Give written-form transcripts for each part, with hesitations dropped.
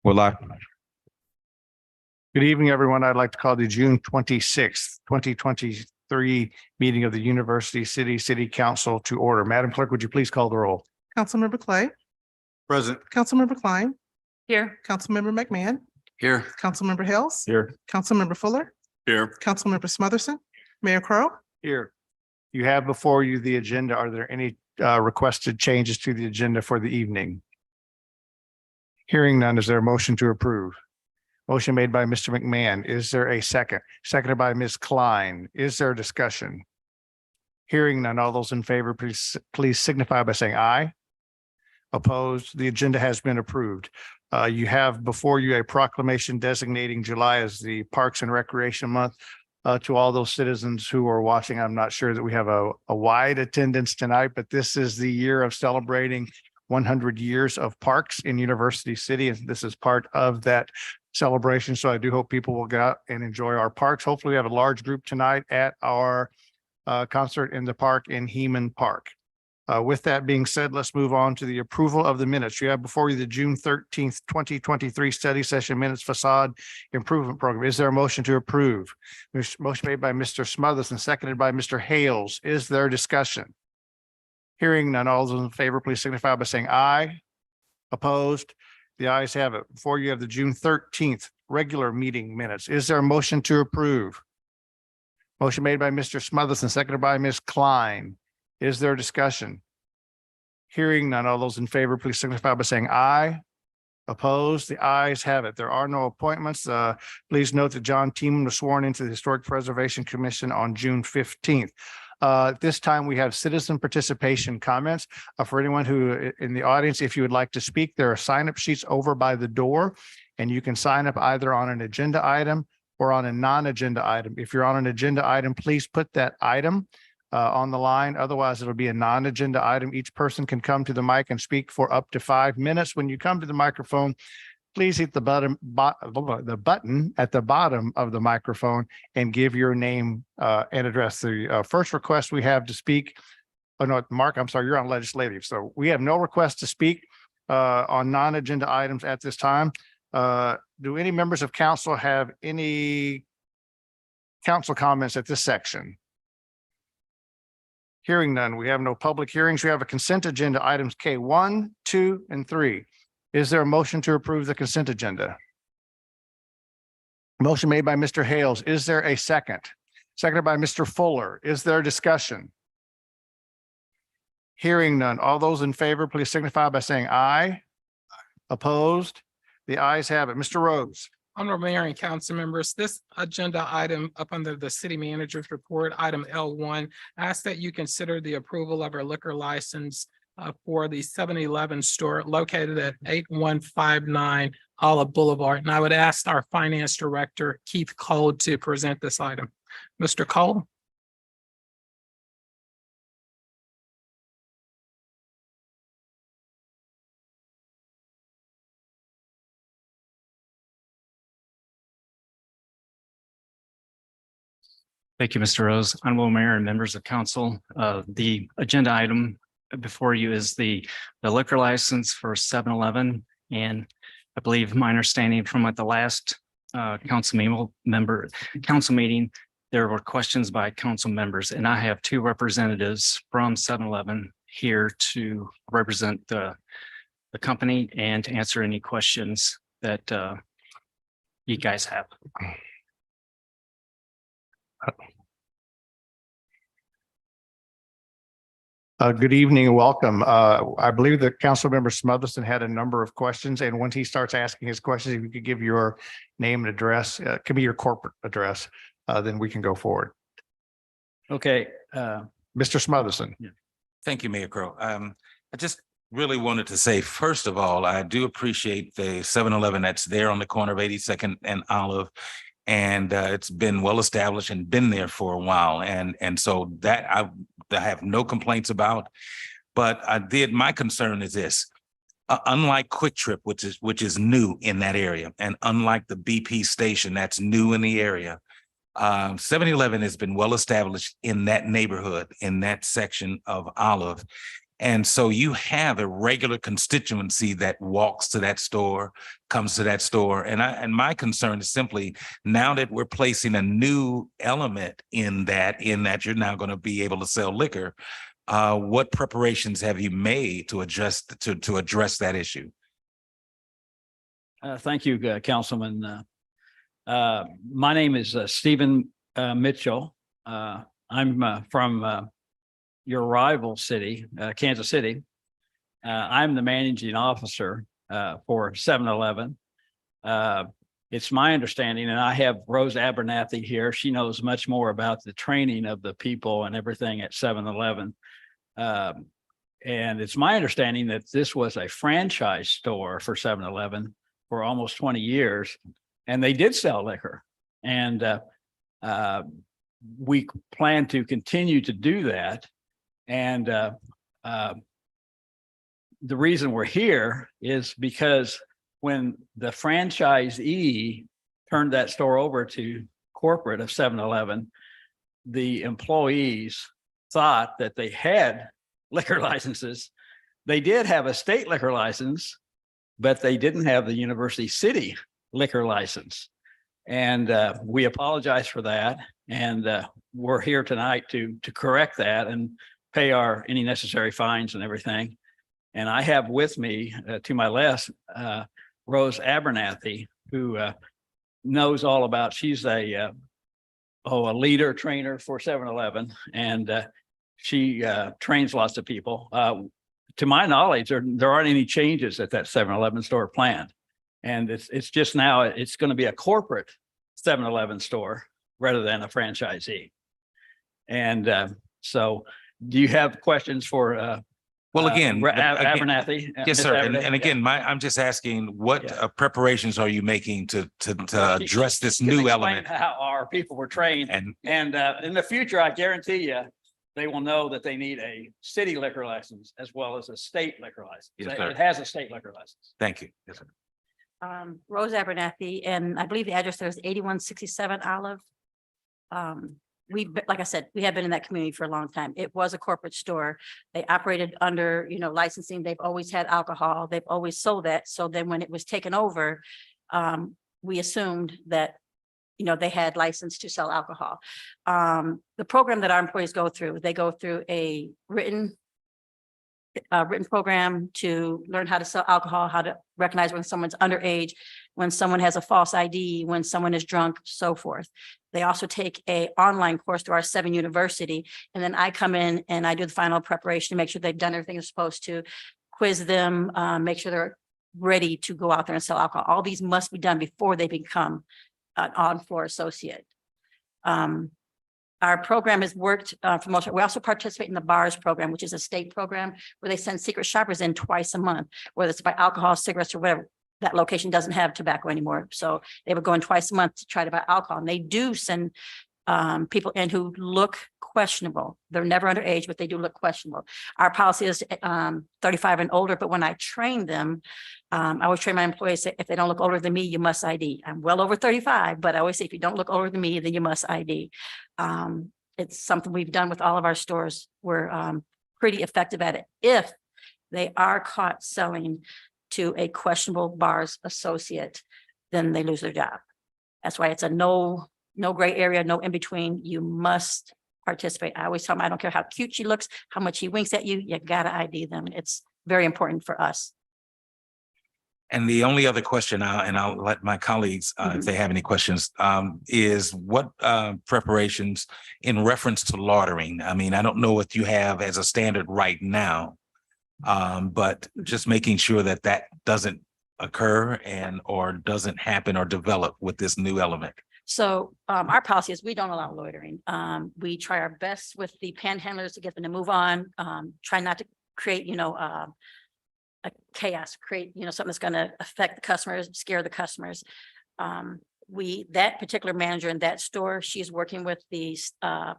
We're live. Good evening, everyone. I'd like to call the June 26th, 2023 meeting of the University City Council to order. Madam Clerk, would you please call the roll? Councilmember Clay, Present. Councilmember Klein, Here. Councilmember McMahon, Here. Councilmember Hales, Here. Councilmember Fuller, Here. Councilmember Smotherson, Mayor Crowe. Here. You have before you the agenda. Are there any requested changes to the agenda for the evening? Hearing none, is there a motion to approve? Motion made by Mr. McMahon. Is there a second? Seconded by Ms. Klein. Is there discussion? Hearing none, all those in favor, please signify by saying aye. Opposed, the agenda has been approved. You have before you a proclamation designating July as the Parks and Recreation Month. To all those citizens who are watching, I'm not sure that we have a wide attendance tonight, but this is the year of celebrating 100 years of parks in University City, and this is part of that celebration. So I do hope people will get out and enjoy our parks. Hopefully we have a large group tonight at our concert in the park in Heman Park. With that being said, let's move on to the approval of the minutes. You have before you the June 13th, 2023 study session minutes facade improvement program. Is there a motion to approve? Motion made by Mr. Smothers and seconded by Mr. Hales. Is there discussion? Hearing none, all those in favor, please signify by saying aye. Opposed? The ayes have it. Before you have the June 13th regular meeting minutes. Is there a motion to approve? Motion made by Mr. Smothers and seconded by Ms. Klein. Is there discussion? Hearing none, all those in favor, please signify by saying aye. Opposed? The ayes have it. There are no appointments. Please note that John Teeman was sworn into the Historic Preservation Commission on June 15th. At this time, we have citizen participation comments. For anyone who in the audience, if you would like to speak, there are sign-up sheets over by the door, and you can sign up either on an agenda item or on a non-agenda item. If you're on an agenda item, please put that item on the line. Otherwise, it'll be a non-agenda item. Each person can come to the mic and speak for up to 5 minutes. When you come to the microphone, please hit the button at the bottom of the microphone and give your name and address. The first request we have to speak. Oh no, Mark, I'm sorry, you're on legislative. So we have no request to speak on non-agenda items at this time. Do any members of council have any council comments at this section? Hearing none, we have no public hearings. We have a consent agenda items K1, 2, and 3. Is there a motion to approve the consent agenda? Motion made by Mr. Hales. Is there a second? Seconded by Mr. Fuller. Is there discussion? Hearing none. All those in favor, please signify by saying aye. Opposed? The ayes have it. Mr. Rhodes. Honorable Mayor and council members, this agenda item up under the city manager's report, item L1, asks that you consider the approval of our liquor license for the 7-Eleven store located at 8159 Olive Boulevard. And I would ask our finance director, Keith Cole, to present this item. Mr. Cole? Thank you, Mr. Rose. Honorable Mayor and members of council. The agenda item before you is the liquor license for 7-Eleven. And I believe my understanding from at the last council meeting, there were questions by council members, and I have two representatives from 7-Eleven here to represent the company and to answer any questions that you guys have. Good evening and welcome. I believe that Councilmember Smotherson had a number of questions, and once he starts asking his questions, if you could give your name and address, could be your corporate address, then we can go forward. Okay. Mr. Smotherson. Thank you, Mayor Crowe. I just really wanted to say, first of all, I do appreciate the 7-Eleven that's there on the corner of 82nd and Olive. And it's been well established and been there for a while. And so that I have no complaints about. But my concern is this. Unlike Quick Trip, which is new in that area, and unlike the BP station that's new in the area, 7-Eleven has been well established in that neighborhood, in that section of Olive. And so you have a regular constituency that walks to that store, comes to that store. And my concern is simply now that we're placing a new element in that you're now going to be able to sell liquor. What preparations have you made to address that issue? Thank you, Councilman. My name is Stephen Mitchell. I'm from your rival city, Kansas City. I'm the managing officer for 7-Eleven. It's my understanding, and I have Rose Abernathy here. She knows much more about the training of the people and everything at 7-Eleven. And it's my understanding that this was a franchise store for 7-Eleven for almost 20 years, and they did sell liquor. And we plan to continue to do that. And the reason we're here is because when the franchisee turned that store over to corporate of 7-Eleven, the employees thought that they had liquor licenses. They did have a state liquor license, but they didn't have the University City liquor license. And we apologize for that. And we're here tonight to correct that and pay any necessary fines and everything. And I have with me to my left, Rose Abernathy, who knows all about, she's a leader trainer for 7-Eleven, and she trains lots of people. To my knowledge, there aren't any changes at that 7-Eleven store planned. And it's just now, it's going to be a corporate 7-Eleven store rather than a franchisee. And so do you have questions for Well, again, Abernathy? yes, Ms. sir. Abernathy? And again, I'm just asking, what Yeah. Preparations are you making to address this She can new explain element? how our people were trained. And And in the future, I guarantee you, they will know that they need a city liquor license as well as a state liquor license. Yes, sir. It has a state liquor license. thank you. Yes, sir. Rose Abernathy, and I believe the address there is 8167 Olive. Like I said, we have been in that community for a long time. It was a corporate store. They operated under, licensing. They've always had alcohol. They've always sold that. So then when it was taken over, we assumed that, they had license to sell alcohol. The program that our employees go through, they go through a written program to learn how to sell alcohol, how to recognize when someone's underage, when someone has a false ID, when someone is drunk, so forth. They also take a online course through our 7 University. And then I come in and I do the final preparation to make sure they've done everything they're supposed to, quiz them, make sure they're ready to go out there and sell alcohol. All these must be done before they become an on-floor associate. Our program has worked for most. We also participate in the BARS program, which is a state program where they send secret shoppers in twice a month, whether it's buy alcohol, cigarettes, or whatever. That location doesn't have tobacco anymore. So they would go in twice a month to try to buy alcohol. And they do send people in who look questionable. They're never underage, but they do look questionable. Our policy is 35 and older, but when I train them, I always train my employees, if they don't look older than me, you must ID. I'm well over 35, but I always say, if you don't look older than me, then you must ID. It's something we've done with all of our stores. We're pretty effective at it. If they are caught selling to a questionable BARS associate, then they lose their job. That's why it's a no gray area, no in between. You must participate. I always tell them, I don't care how cute she looks, how much he winks at you, you gotta ID them. It's very important for us. And the only other question, I'll let my colleagues, if they have any questions, is what preparations in reference to laundering? I mean, I don't know what you have as a standard right now, but just making sure that doesn't occur or doesn't happen or develop with this new element. So our policy is we don't allow loitering. We try our best with the panhandlers to get them to move on, try not to create, a chaos, create, something that's going to affect the customers, scare the customers. That particular manager in that store, she's working with the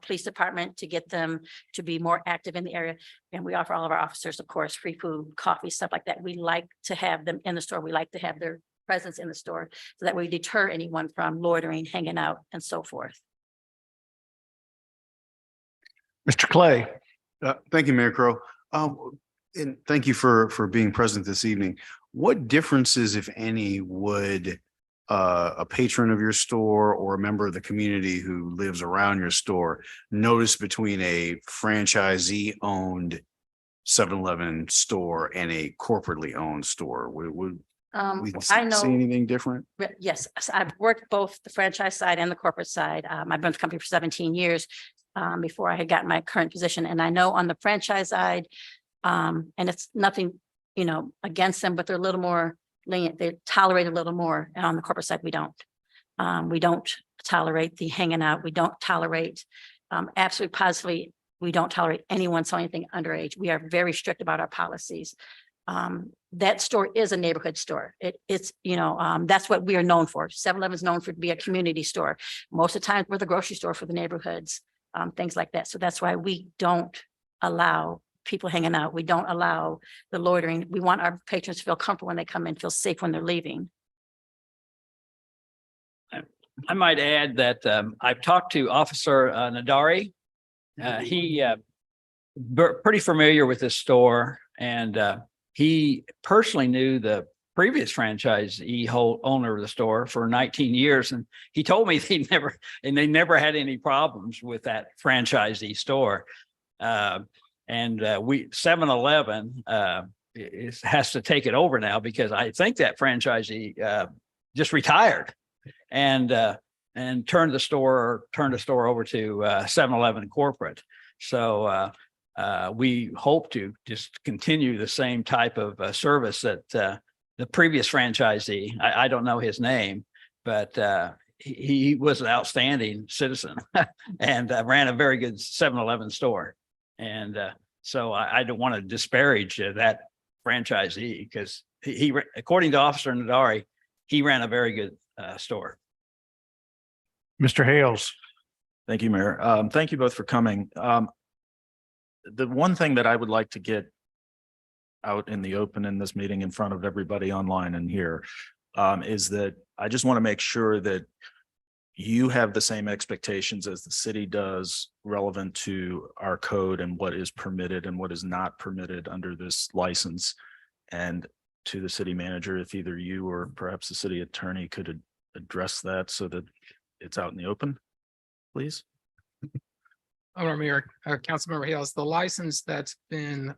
police department to get them to be more active in the area. And we offer all of our officers, of course, free food, coffee, stuff like that. We like to have them in the store. We like to have their presence in the store so that we deter anyone from loitering, hanging out, and so forth. Mr. Clay. Thank you, Mayor Crowe. And thank you for being present this evening. What differences, if any, would a patron of your store or a member of the community who lives around your store notice between a franchisee-owned 7-Eleven store and a corporately owned store? Would we I see know. anything different? Yes, I've worked both the franchise side and the corporate side. I've been with the company for 17 years before I had gotten my current position. And I know on the franchise side, and it's nothing, against them, but they're a little more lenient. They tolerate a little more. And on the corporate side, we don't. We don't tolerate the hanging out. We don't tolerate, absolutely positively, we don't tolerate anyone selling anything underage. We are very strict about our policies. That store is a neighborhood store. It's that's what we are known for. 7-Eleven is known for to be a community store. Most of the time, we're the grocery store for the neighborhoods, things like that. So that's why we don't allow people hanging out. We don't allow the loitering. We want our patrons to feel comfortable when they come in, feel safe when they're leaving. I might add that I've talked to Officer Nadari. He pretty familiar with this store, and he personally knew the previous franchisee owner of the store for 19 years. And he told me they never had any problems with that franchisee store. And 7-Eleven has to take it over now, because I think that franchisee just retired and turned the store over to 7-Eleven corporate. So we hope to just continue the same type of service that the previous franchisee, I don't know his name, but he was an outstanding citizen and ran a very good 7-Eleven store. And so I don't want to disparage that franchisee, because he, according to Officer Nadari, he ran a very good store. Mr. Hales. Thank you, Mayor. Thank you both for coming. The one thing that I would like to get out in the open in this meeting in front of everybody online and here is that I just want to make sure that you have the same expectations as the city does relevant to our code and what is permitted and what is not permitted under this license. And to the city manager, if either you or perhaps the city attorney could address that so that it's out in the open, please. Mayor, Councilmember Hales, the license that's been,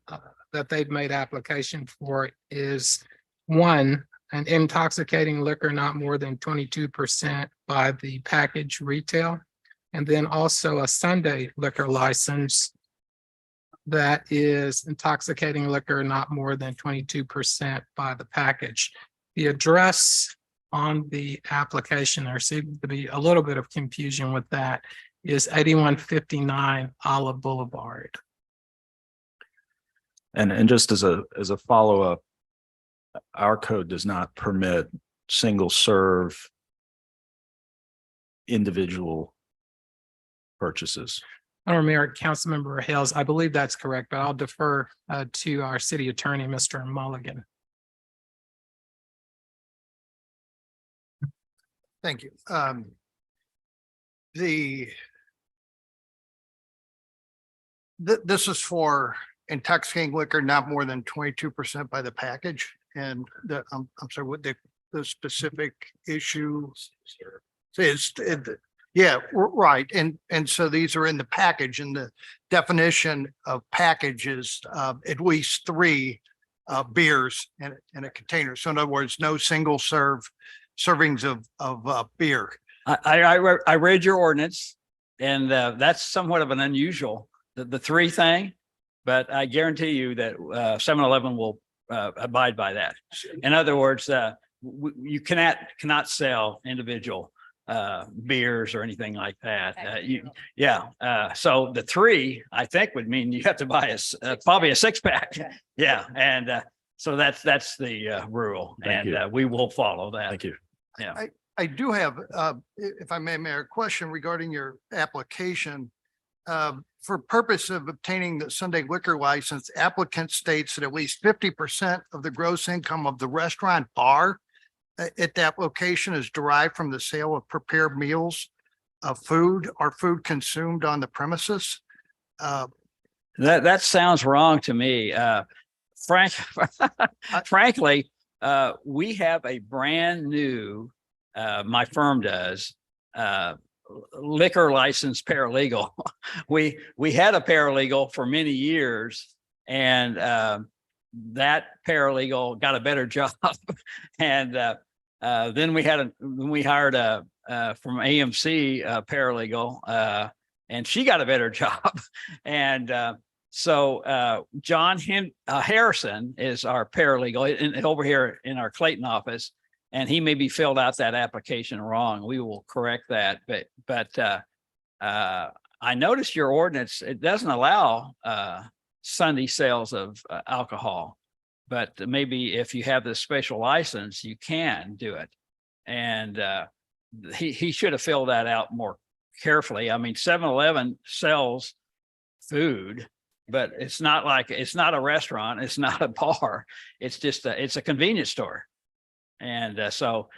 that they've made application for is one, an intoxicating liquor not more than 22% by the package retail. And then also a Sunday liquor license that is intoxicating liquor not more than 22% by the package. The address on the application, there seems to be a little bit of confusion with that, is 8159 Olive Boulevard. And just as a follow-up, our code does not permit single serve individual purchases. Mayor, Councilmember Hales, I believe that's correct, but I'll defer to our city attorney, Mr. Mulligan. Thank you. This is for intoxicating liquor not more than 22% by the package, and I'm sorry, what the specific issue is. Yeah, right. And so these are in the package, and the definition of package is at least 3 beers in a container. So in other words, no single servings of beer. I read your ordinance, and that's somewhat of an unusual, the 3 thing, but I guarantee you that 7-Eleven will abide by that. In other words, you cannot sell individual beers or anything like that. So the 3, I think, would mean you have to buy probably a 6-pack. Yeah. And so that's the rule. Thank you. And we will follow that. Thank you. Yeah. I do have, if I may, Mayor, a question regarding your application. For purpose of obtaining the Sunday liquor license, applicant states that at least 50% of the gross income of the restaurant bar at that location is derived from the sale of prepared meals of food or food consumed on the premises. That sounds wrong to me. frankly, we have a brand new, my firm does, liquor license paralegal. We had a paralegal for many years, and that paralegal got a better job. And then we hired a from AMC paralegal, and she got a better job. And so John Harrison is our paralegal over here in our Clayton office, and he maybe filled out that application wrong. We will correct that. But I noticed your ordinance, it doesn't allow Sunday sales of alcohol, but maybe if you have this special license, you can do it. And he should have filled that out more carefully. I mean, 7-Eleven sells food, but it's not a restaurant. It's not a bar. It's just it's a convenience store. And so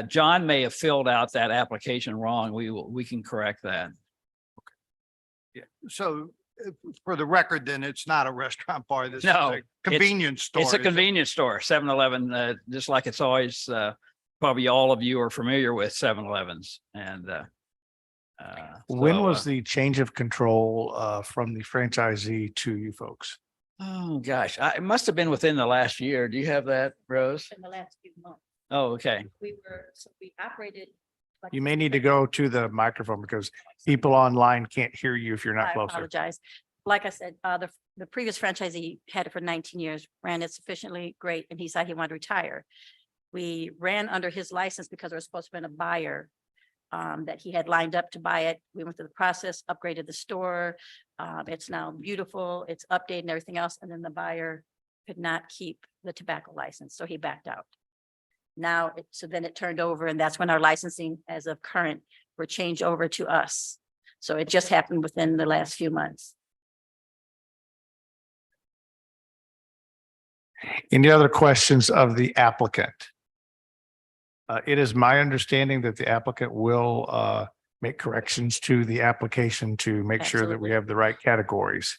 John may have filled out that application wrong. We can correct that. So for the record, then it's not a restaurant bar. This is No, a convenience store. It's a is it? convenience store, 7-Eleven, just like it's always, probably all of you are familiar with 7-Elevens. And When was the change of control from the franchisee to you folks? Oh, gosh, it must have been within the last year. Do you have that, Rose? In the last few months, Oh, okay. we operated. like- You may need to go to the microphone because people online can't hear you if you're not I closer. apologize. Like I said, the previous franchisee had it for 19 years, ran it sufficiently great, and he said he wanted to retire. We ran under his license because there was supposed to be a buyer that he had lined up to buy it. We went through the process, upgraded the store. It's now beautiful. It's updated and everything else. And then the buyer could not keep the tobacco license, so he backed out. Now, so then it turned over, and that's when our licensing as of current were changed over to us. So it just happened within the last few months. Any other questions of the applicant? It is my understanding that the applicant will make corrections to the application to make sure that we Absolutely. have the right categories.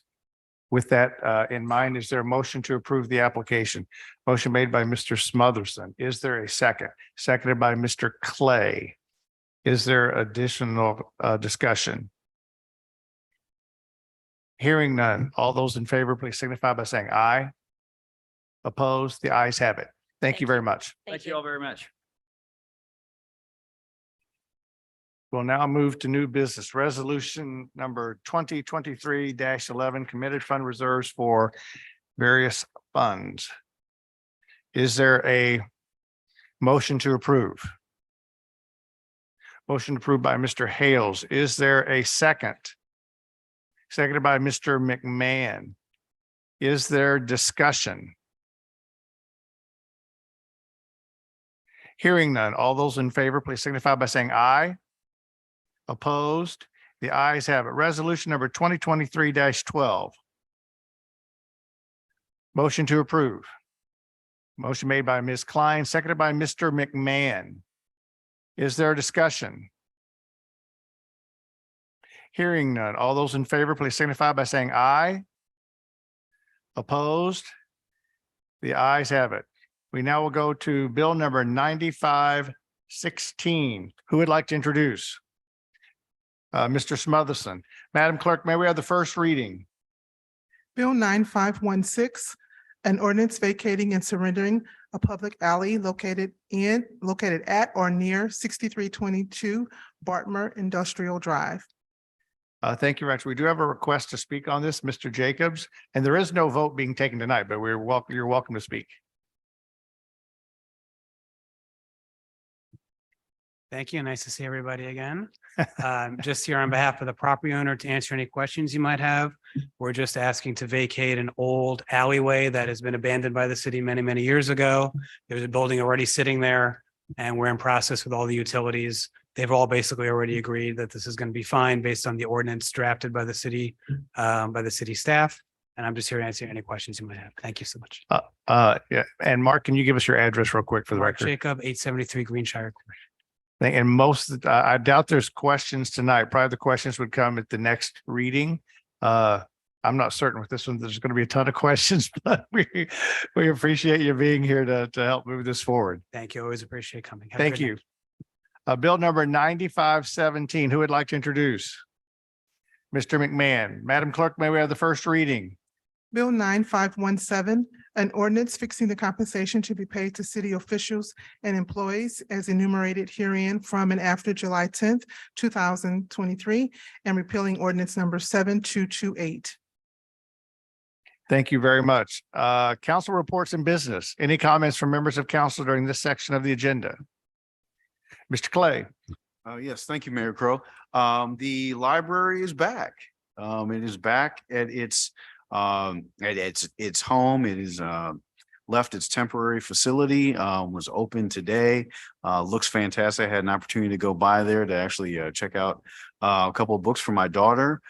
With that in mind, is there a motion to approve the application? Motion made by Mr. Smotherson. Is there a second? Seconded by Mr. Clay. Is there additional discussion? Hearing none. All those in favor, please signify by saying aye. Opposed? The ayes have it. Thank you very much. Thank you all very much. We'll now move to new business resolution number 2023-11, committed fund reserves for various funds. Is there a motion to approve? Motion approved by Mr. Hales. Is there a second? Seconded by Mr. McMahon. Is there discussion? Hearing none. All those in favor, please signify by saying aye. Opposed? The ayes have it. Resolution number 2023-12. Motion to approve. Motion made by Ms. Klein, seconded by Mr. McMahon. Is there a discussion? Hearing none. All those in favor, please signify by saying aye. Opposed? The ayes have it. We now will go to bill number 9516. Who would like to introduce? Mr. Smotherson. Madam Clerk, may we have the first reading? Bill 9516, an ordinance vacating and surrendering a public alley located at or near 6322 Bartmer Industrial Drive. Thank you, Rich. We do have a request to speak on this, Mr. Jacobs, and there is no vote being taken tonight, but you're welcome to speak. Thank you. Nice to see everybody again. Just here on behalf of the property owner to answer any questions you might have. We're just asking to vacate an old alleyway that has been abandoned by the city many, many years ago. There's a building already sitting there, and we're in process with all the utilities. They've all basically already agreed that this is going to be fine based on the ordinance drafted by the city staff. And I'm just here to answer any questions you might have. Thank you so much. Yeah, and Mark, can you give us your address real quick for the Mark record? Jacob, 873 Greenshire Court. And I doubt there's questions tonight. Probably the questions would come at the next reading. I I'm not certain with this one. There's going to be a ton of questions, but we appreciate you being here to help move this forward. Thank you. Always appreciate coming. Have a Thank good you. night. Bill number 9517, who would like to introduce? Mr. McMahon. Madam Clerk, may we have the first reading? Bill 9517, an ordinance fixing the compensation to be paid to city officials and employees as enumerated herein from and after July 10th, 2023, and repealing ordinance number 7228. Thank you very much. Council reports and business. Any comments from members of council during this section of the agenda? Mr. Clay. Yes, thank you, Mayor Crowe. The library is back. It is back at its home. It is left its temporary facility, was open today. Looks fantastic. I had an opportunity to go by there to actually check out a couple of books for my daughter.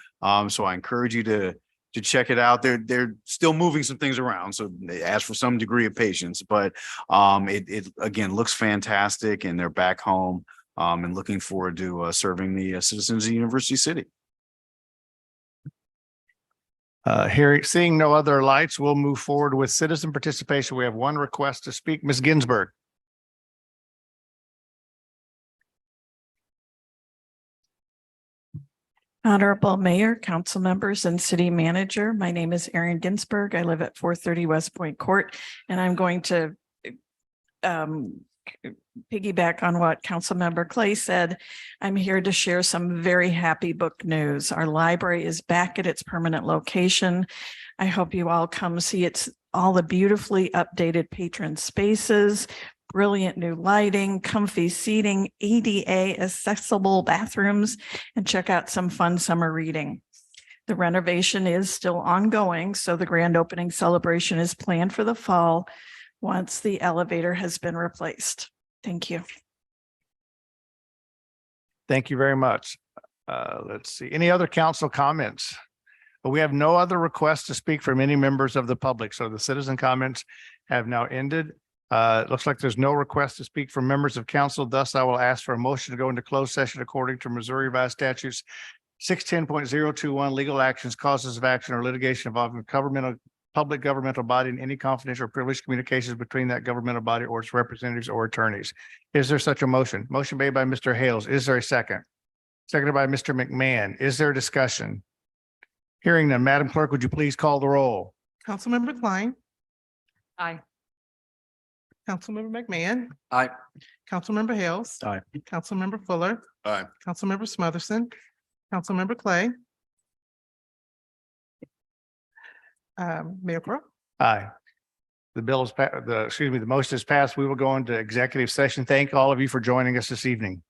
So I encourage you to check it out. They're still moving some things around, so they ask for some degree of patience, but it again looks fantastic, and they're back home. And looking forward to serving the citizens of University City. Seeing no other lights, we'll move forward with citizen participation. We have one request to speak. Ms. Ginsburg. Honorable Mayor, council members, and city manager, my name is Erin Ginsburg. I live at 430 West Point Court, and I'm going to piggyback on what Councilmember Clay said. I'm here to share some very happy book news. Our library is back at its permanent location. I hope you all come see all the beautifully updated patron spaces, brilliant new lighting, comfy seating, ADA accessible bathrooms, and check out some fun summer reading. The renovation is still ongoing, so the grand opening celebration is planned for the fall once the elevator has been replaced. Thank you. Thank you very much. Let's see. Any other council comments? But we have no other requests to speak from any members of the public. So the citizen comments have now ended. It looks like there's no request to speak from members of council. Thus, I will ask for a motion to go into closed session according to Missouri Revised Statutes 610.021, legal actions, causes of action, or litigation involving public governmental body and any confidential or privileged communications between that governmental body or its representatives or attorneys. Is there such a motion? Motion made by Mr. Hales. Is there a second? Seconded by Mr. McMahon. Is there discussion? Hearing none, Madam Clerk, would you please call the roll? Councilmember Klein. Aye. Councilmember McMahon. Aye. Councilmember Hales. Aye. Councilmember Fuller. Aye. Councilmember Smotherson. Councilmember Clay. Mayor Crowe. Aye. The bill is, the motion is passed. We will go into executive session. Thank all of you for joining us this evening.